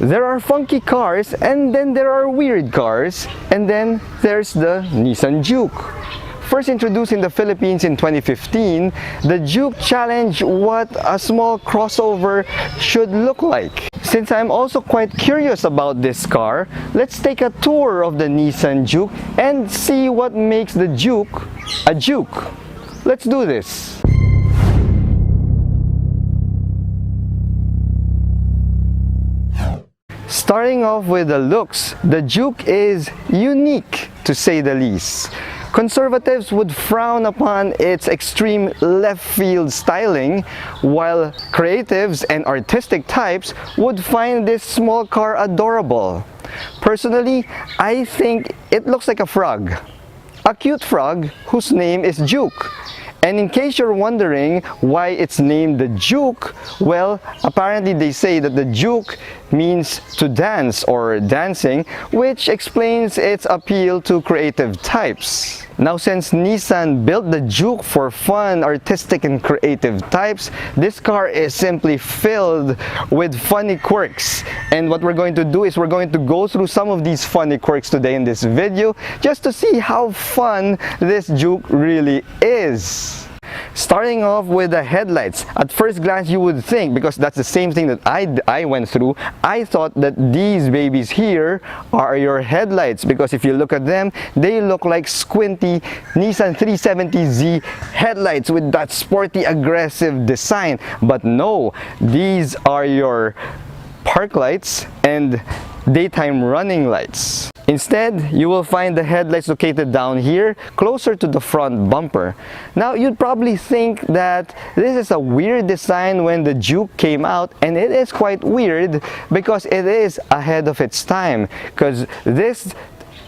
There are funky cars, and then there are weird cars, and then there's the Nissan Juke. First introduced in the Philippines in 2015, the Juke challenged what a small crossover should look like. Since I'm also quite curious about this car, let's take a tour of the Nissan Juke and see what makes the Juke a Juke. Let's do this. Starting off with the looks, the Juke is unique to say the least. Conservatives would frown upon its extreme left field styling, while creatives and artistic types would find this small car adorable. Personally, I think it looks like a frog. A cute frog whose name is Juke. And in case you're wondering why it's named the Juke, well, apparently they say that the Juke means to dance or dancing, which explains its appeal to creative types. Now, since Nissan built the Juke for fun, artistic, and creative types, this car is simply filled with funny quirks. And what we're going to do is we're going to go through some of these funny quirks today in this video, just to see how fun this Juke really is. Starting off with the headlights. At first glance, you would think, because that's the same thing that I went through, I thought that these babies here are your headlights, because if you look at them, they look like squinty Nissan 370Z headlights with that sporty, aggressive design. But no, these are your park lights and daytime running lights. Instead, you will find the headlights located down here, closer to the front bumper. Now, you'd probably think that this is a weird design when the Juke came out, and it is quite weird because it is ahead of its time, because this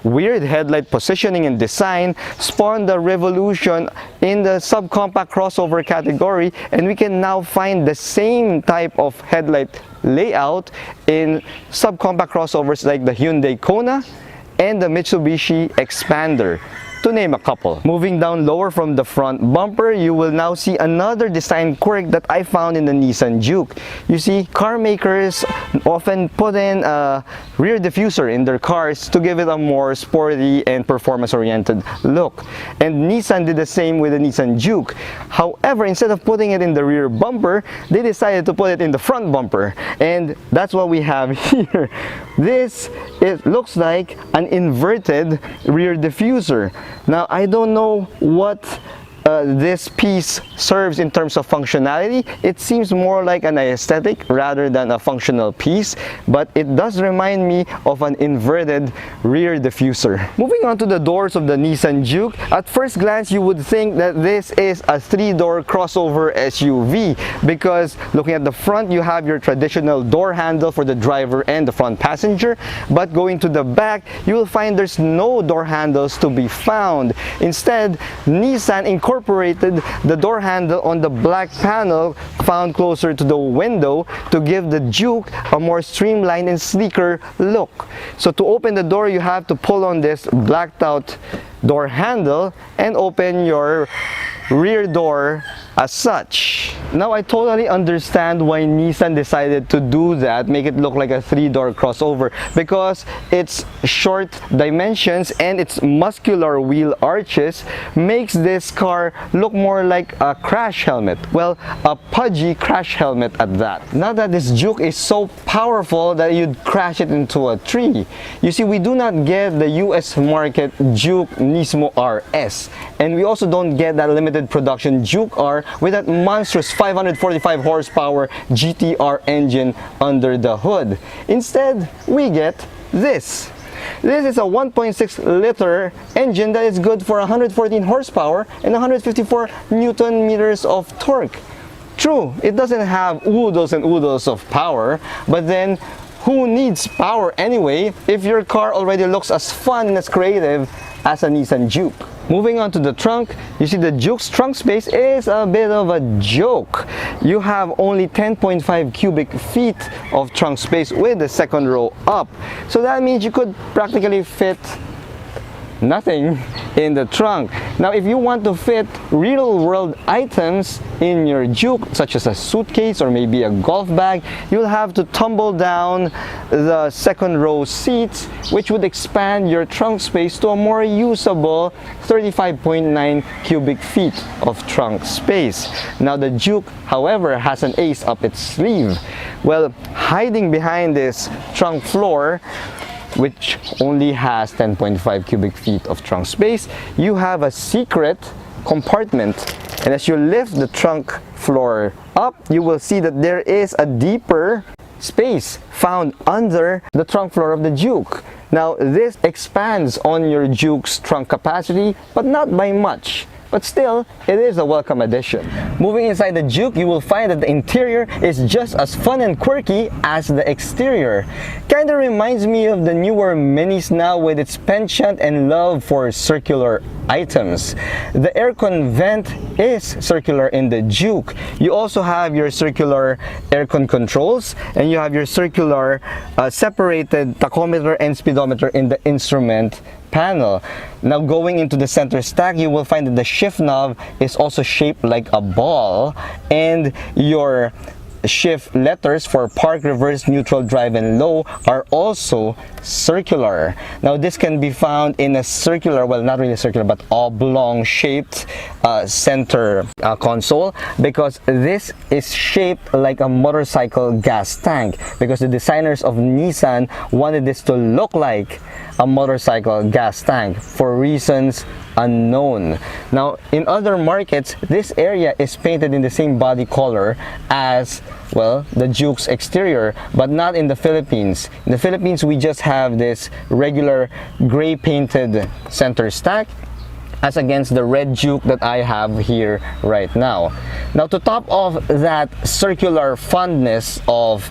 weird headlight positioning and design spawned a revolution in the subcompact crossover category, and we can now find the same type of headlight layout in subcompact crossovers like the Hyundai Kona and the Mitsubishi Expander, to name a couple. Moving down lower from the front bumper, you will now see another design quirk that I found in the Nissan Juke. You see, car makers often put in a rear diffuser in their cars to give it a more sporty and performance-oriented look. And Nissan did the same with the Nissan Juke. However, instead of putting it in the rear bumper, they decided to put it in the front bumper. And that's what we have here. It looks like an inverted rear diffuser. Now, I don't know what this piece serves in terms of functionality. It seems more like an aesthetic rather than a functional piece, but it does remind me of an inverted rear diffuser. Moving on to the doors of the Nissan Juke, at first glance you would think that this is a three-door crossover SUV, because looking at the front, you have your traditional door handle for the driver and the front passenger, but going to the back, you will find there's no door handles to be found. Instead, Nissan incorporated the door handle on the black panel found closer to the window to give the Juke a more streamlined and sleeker look. So to open the door, you have to pull on this blacked out door handle and open your rear door as such. Now, I totally understand why Nissan decided to do that, make it look like a three-door crossover, because its short dimensions and its muscular wheel arches makes this car look more like a crash helmet. Well, a pudgy crash helmet at that. Not that this Juke is so powerful that you'd crash it into a tree. You see, we do not get the US market Juke Nismo RS, and we also don't get that limited production Juke R with that monstrous 545 horsepower GTR engine under the hood. Instead, we get this. This is a 1.6 liter engine that is good for 114 horsepower and 154 Newton meters of torque. True, it doesn't have oodles and oodles of power, but then who needs power anyway if your car already looks as fun and as creative as a Nissan Juke? Moving on to the trunk, you see the Juke's trunk space is a bit of a joke. You have only 10.5 cubic feet of trunk space with the second row up. So that means you could practically fit nothing in the trunk. Now, if you want to fit real-world items in your Juke, such as a suitcase or maybe a golf bag, you'll have to tumble down the second row seats, which would expand your trunk space to a more usable 35.9 cubic feet of trunk space. Now, the Juke, however, has an ace up its sleeve. Well, hiding behind this trunk floor, which only has 10.5 cubic feet of trunk space, you have a secret compartment. And as you lift the trunk floor up, you will see that there is a deeper space found under the trunk floor of the Juke. Now, this expands on your Juke's trunk capacity, but not by much. But still, it is a welcome addition. Moving inside the Juke, you will find that the interior is just as fun and quirky as the exterior. Kinda reminds me of the newer Minis now with its penchant and love for circular items. The aircon vent is circular in the Juke. You also have your circular aircon controls, and you have your circular separated tachometer and speedometer in the instrument panel. Now, going into the center stack, you will find that the shift knob is also shaped like a ball, and your shift letters for park, reverse, neutral, drive, and low are also circular. Now, this can be found in a circular, well, not really circular, but oblong shaped center console, because this is shaped like a motorcycle gas tank, because the designers of Nissan wanted this to look like a motorcycle gas tank for reasons unknown. Now, in other markets, this area is painted in the same body color as, well, the Juke's exterior, but not in the Philippines. In the Philippines, we just have this regular gray painted center stack, as against the red Juke that I have here right now. Now, to top off that circular fondness of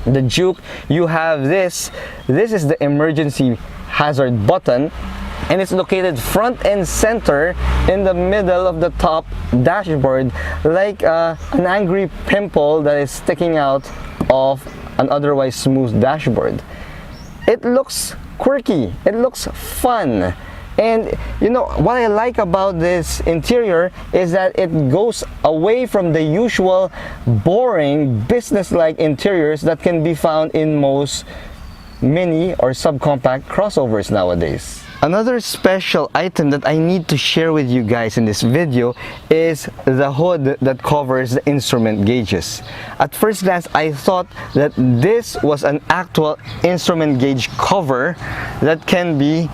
the Juke, you have this. This is the emergency hazard button, and it's located front and center in the middle of the top dashboard, like an angry pimple that is sticking out of an otherwise smooth dashboard. It looks quirky, it looks fun. And you know what I like about this interior is that it goes away from the usual boring business-like interiors that can be found in most mini or subcompact crossovers nowadays. Another special item that I need to share with you guys in this video is the hood that covers the instrument gauges. At first glance, I thought that this was an actual instrument gauge cover that can be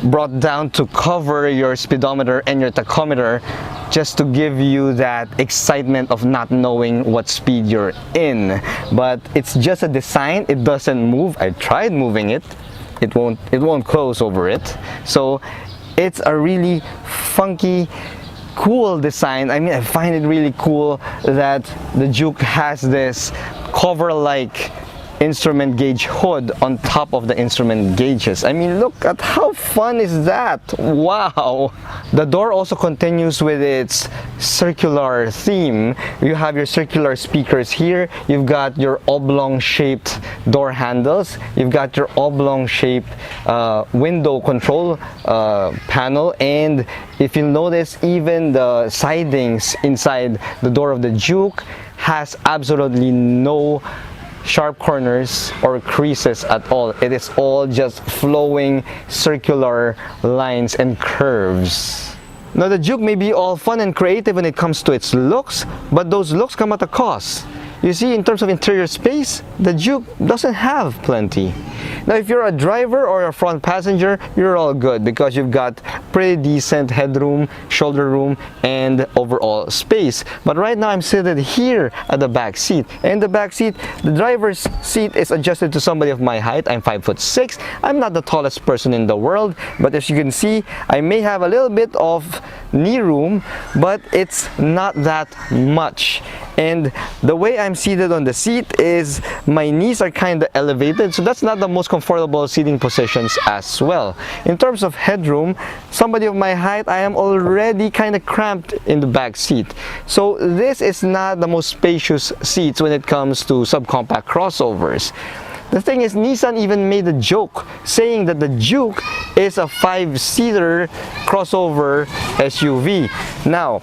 brought down to cover your speedometer and your tachometer, just to give you that excitement of not knowing what speed you're in. But it's just a design, it doesn't move. I tried moving it, it won't close over it. So it's a really funky, cool design. I mean, I find it really cool that the Juke has this cover-like instrument gauge hood on top of the instrument gauges. I mean, look at how fun is that. Wow. The door also continues with its circular theme. You have your circular speakers here, you've got your oblong shaped door handles, you've got your oblong shaped window control panel, and if you notice, even the sidings inside the door of the Juke has absolutely no sharp corners or creases at all. It is all just flowing circular lines and curves. Now, the Juke may be all fun and creative when it comes to its looks, but those looks come at a cost. You see, in terms of interior space, the Juke doesn't have plenty. Now, if you're a driver or a front passenger, you're all good because you've got pretty decent headroom, shoulder room, and overall space. But right now, I'm seated here at the back seat. And in the back seat, the driver's seat is adjusted to somebody of my height. I'm 5'6". I'm not the tallest person in the world, but as you can see, I may have a little bit of knee room, but it's not that much. And the way I'm seated on the seat is my knees are kind of elevated, so that's not the most comfortable seating positions as well. In terms of headroom, somebody of my height, I am already kind of cramped in the back seat. So this is not the most spacious seats when it comes to subcompact crossovers. The thing is, Nissan even made a joke saying that the Juke is a 5-seater crossover SUV. Now,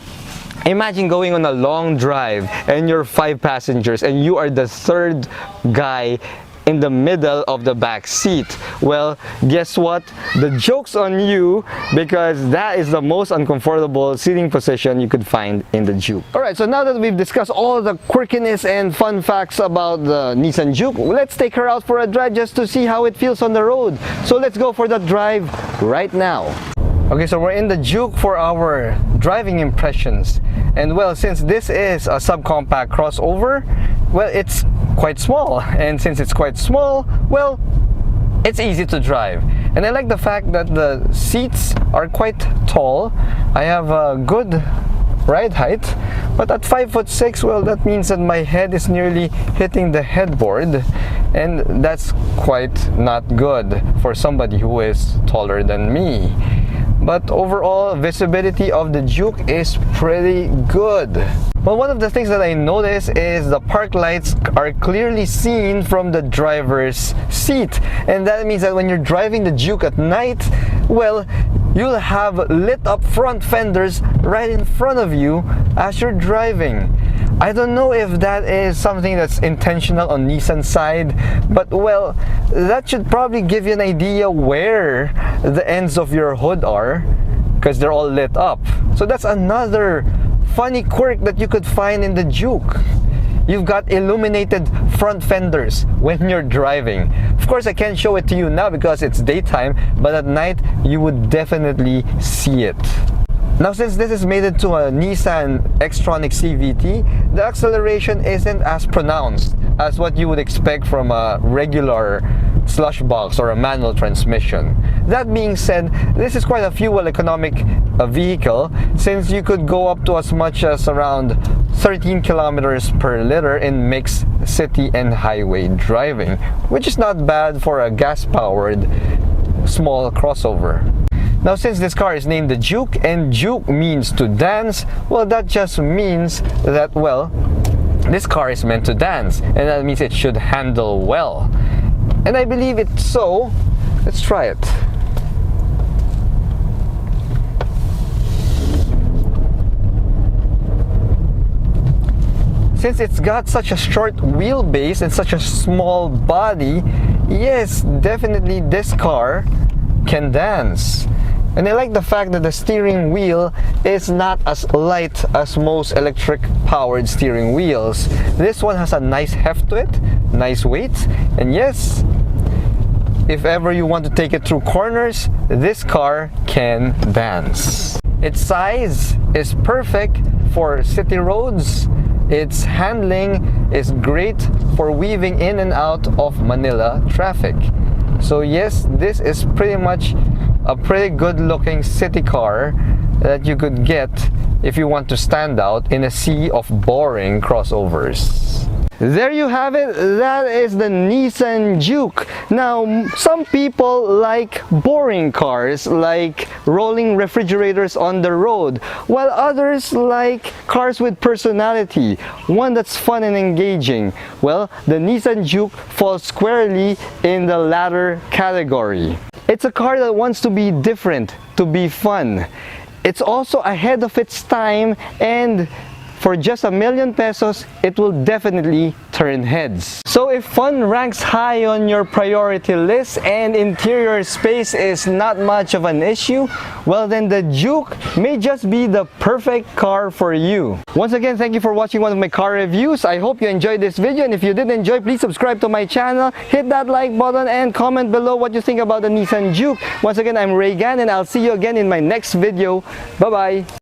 imagine going on a long drive and you're 5 passengers and you are the 3rd guy in the middle of the back seat. Well, guess what? The joke's on you, because that is the most uncomfortable seating position you could find in the Juke. Alright, so now that we've discussed all the quirkiness and fun facts about the Nissan Juke, let's take her out for a drive just to see how it feels on the road. So let's go for that drive right now. Okay, so we're in the Juke for our driving impressions. And well, since this is a subcompact crossover, well, it's quite small. And since it's quite small, well, it's easy to drive. And I like the fact that the seats are quite tall. I have a good ride height, but at 5'6", well, that means that my head is nearly hitting the headboard, and that's quite not good for somebody who is taller than me. But overall, visibility of the Juke is pretty good. Well, one of the things that I noticed is the park lights are clearly seen from the driver's seat. And that means that when you're driving the Juke at night, well, you'll have lit up front fenders right in front of you as you're driving. I don't know if that is something that's intentional on Nissan's side, but well, that should probably give you an idea where the ends of your hood are, because they're all lit up. So that's another funny quirk that you could find in the Juke. You've got illuminated front fenders when you're driving. Of course, I can't show it to you now because it's daytime, but at night you would definitely see it. Now, since this is made into a Nissan Xtronic CVT, the acceleration isn't as pronounced as what you would expect from a regular slush box or a manual transmission. That being said, this is quite a fuel economic vehicle, since you could go up to as much as around 13 kilometers per liter in mixed city and highway driving, which is not bad for a gas-powered small crossover. Now, since this car is named the Juke, and Juke means to dance, well, that just means that, well, this car is meant to dance, and that means it should handle well. And I believe it's so. Let's try it. Since it's got such a short wheelbase and such a small body, yes, definitely this car can dance. And I like the fact that the steering wheel is not as light as most electric powered steering wheels. This one has a nice heft to it, nice weight, and yes, if ever you want to take it through corners, this car can dance. Its size is perfect for city roads. Its handling is great for weaving in and out of Manila traffic. So yes, this is pretty much a pretty good looking city car that you could get if you want to stand out in a sea of boring crossovers. There you have it. That is the Nissan Juke. Now, some people like boring cars, like rolling refrigerators on the road, while others like cars with personality, one that's fun and engaging. Well, the Nissan Juke falls squarely in the latter category. It's a car that wants to be different, to be fun. It's also ahead of its time, and for just ₱1 million, it will definitely turn heads. So if fun ranks high on your priority list and interior space is not much of an issue, well then the Juke may just be the perfect car for you. Once again, thank you for watching one of my car reviews. I hope you enjoyed this video, and if you did enjoy, please subscribe to my channel, hit that like button, and comment below what you think about the Nissan Juke. Once again, I'm Reagan, and I'll see you again in my next video. Bye-bye!